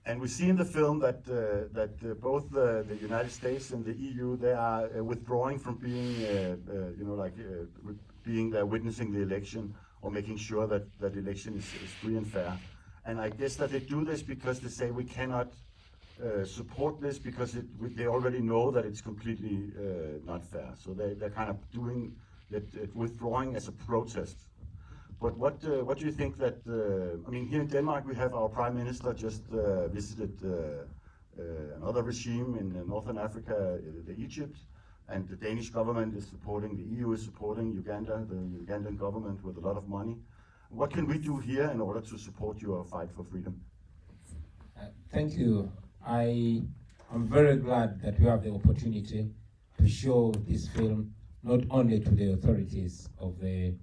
And we see in the film that both the United States and the EU, they are withdrawing from being, being there, witnessing the election or making sure that that election is free and fair. And I guess that they do this because they say we cannot support this because they already know that it's completely not fair. So they're kind of doing that, withdrawing as a protest. But what do you think that, I mean, here in Denmark we have our Prime Minister just visited another regime in Northern Africa, Egypt, and the Danish government is supporting, the EU is supporting Uganda, the Ugandan government with a lot of money. What can we do here in order to support your fight for freedom? Thank you. I am very glad that we have the opportunity to show this film not only to the authorities of the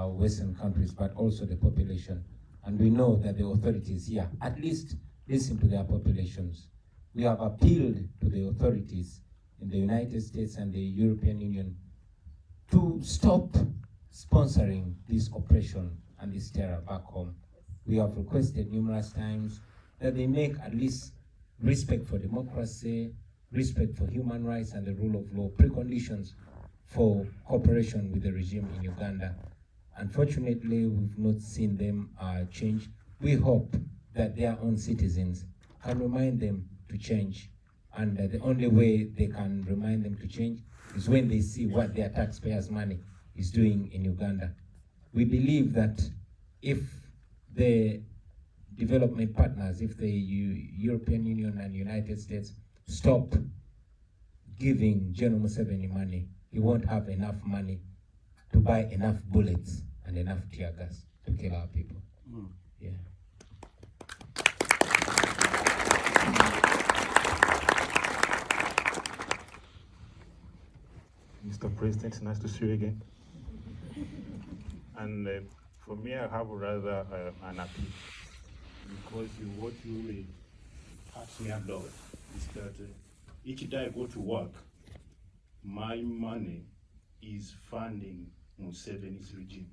Western countries, but also the population. And we know that the authorities here at least listen to their populations. We have appealed to the authorities in the United States and the European Union to stop sponsoring this oppression and this terror back home. We have requested numerous times that they make at least respect for democracy, respect for human rights and the rule of law preconditions for cooperation with the regime in Uganda. Unfortunately, we've not seen them change. We hope that their own citizens can remind them to change. And the only way they can remind them to change is when they see what their taxpayers' money is doing in Uganda. We believe that if the development partners, if the European Union and United States stop giving General Museveni money, he won't have enough money to buy enough bullets and enough tear gas to kill our people. Yeah. Mr. President, nice to see you again. And for me, I have rather an appeal, because what really hurts me a lot is that each day I go to work, my money is funding Museveni's regime.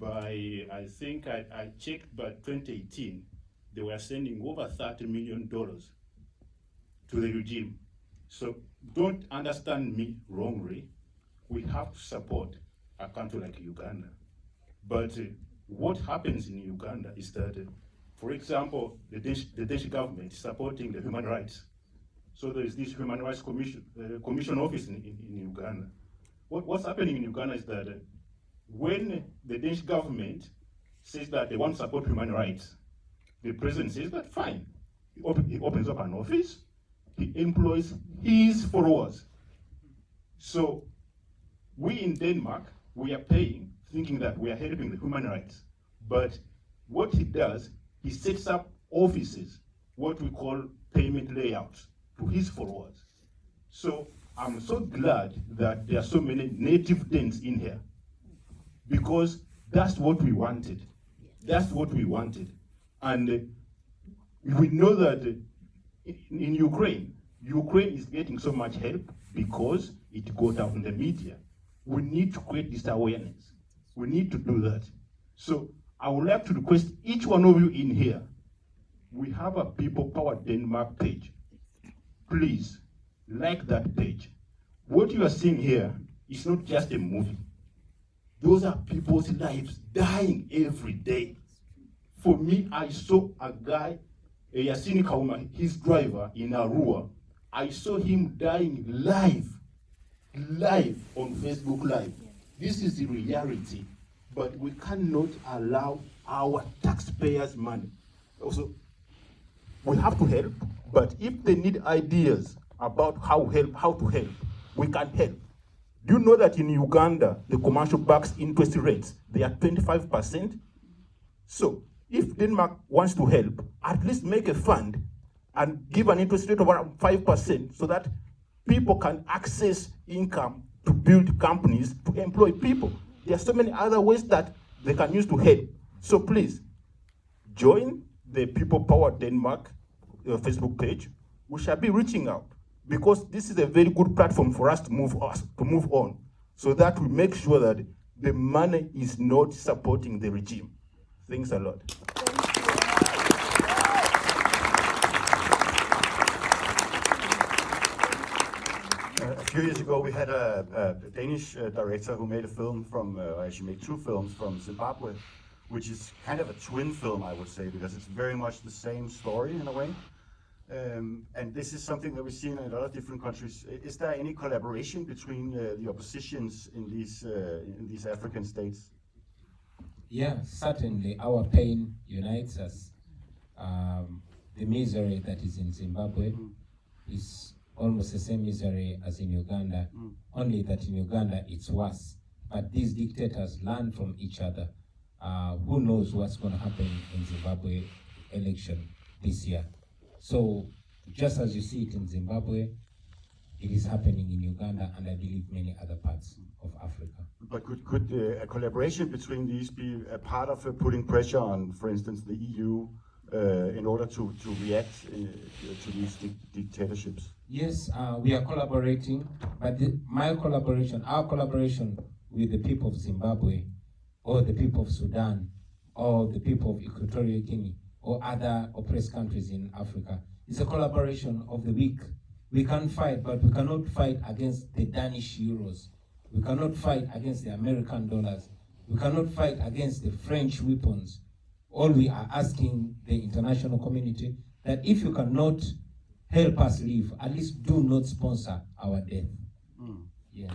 I think I checked by 2018, they were sending over $30 million to the regime. So don't understand me wrongly. We have to support a country like Uganda. But what happens in Uganda is that, for example, the Danish government is supporting the human rights. So there is this Human Rights Commission office in Uganda. What's happening in Uganda is that when the Danish government says that they want to support human rights, the president says that fine. He opens up an office, he employs his followers. So we in Denmark, we are paying, thinking that we are helping the human rights. But what he does, he sets up offices, what we call payment layouts, to his followers. So I'm so glad that there are so many native Danes in here, because that's what we wanted. That's what we wanted. And we know that in Ukraine is getting so much help because it got out in the media. We need to create this awareness. We need to do that. So I would like to request each one of you in here, we have a People Power Denmark page. Please, like that page. What you are seeing here is not just a movie. Those are people's lives dying every day. For me, I saw a guy, Yasini Kauma, his driver in Arua. I saw him dying live on Facebook Live. This is the reality, but we cannot allow our taxpayers' money. Also, we have to help, but if they need ideas about how to help, we can help. Do you know that in Uganda, the commercial banks' interest rates, they are 25%? So if Denmark wants to help, at least make a fund and give an interest rate of around 5% so that people can access income to build companies, to employ people. There are so many other ways that they can use to help. So please, join the People Power Denmark Facebook page. We shall be reaching out, because this is a very good platform for us to move on, so that we make sure that the money is not supporting the regime. Thanks a lot. few years ago, we had a Danish director who made a film from, actually made two films from Zimbabwe, which is kind of a twin film, I would say, because it's very much the same story in a way. And this is something that we've seen in a lot of different countries. Is there any collaboration between the oppositions in these African states? Yeah, certainly our pain unites us. The misery that is in Zimbabwe is almost the same misery as in Uganda, only that in Uganda it's worse. But these dictators learn from each other. Who knows what's going to happen in Zimbabwe election this year? So just as you see it in Zimbabwe, it is happening in Uganda and I believe many other parts of Africa. But could a collaboration between these be a part of putting pressure on, for instance, the EU in order to react to these dictatorships? Yes, we are collaborating, but our collaboration with the people of Zimbabwe or the people of Sudan or the people of Equatorial Guinea or other oppressed countries in Africa is a collaboration of the weak. We can fight, but we cannot fight against the Danish euros. We cannot fight against the American dollars. We cannot fight against the French weapons. All we are asking the international community that if you cannot help us live, at least do not sponsor our death. Yeah.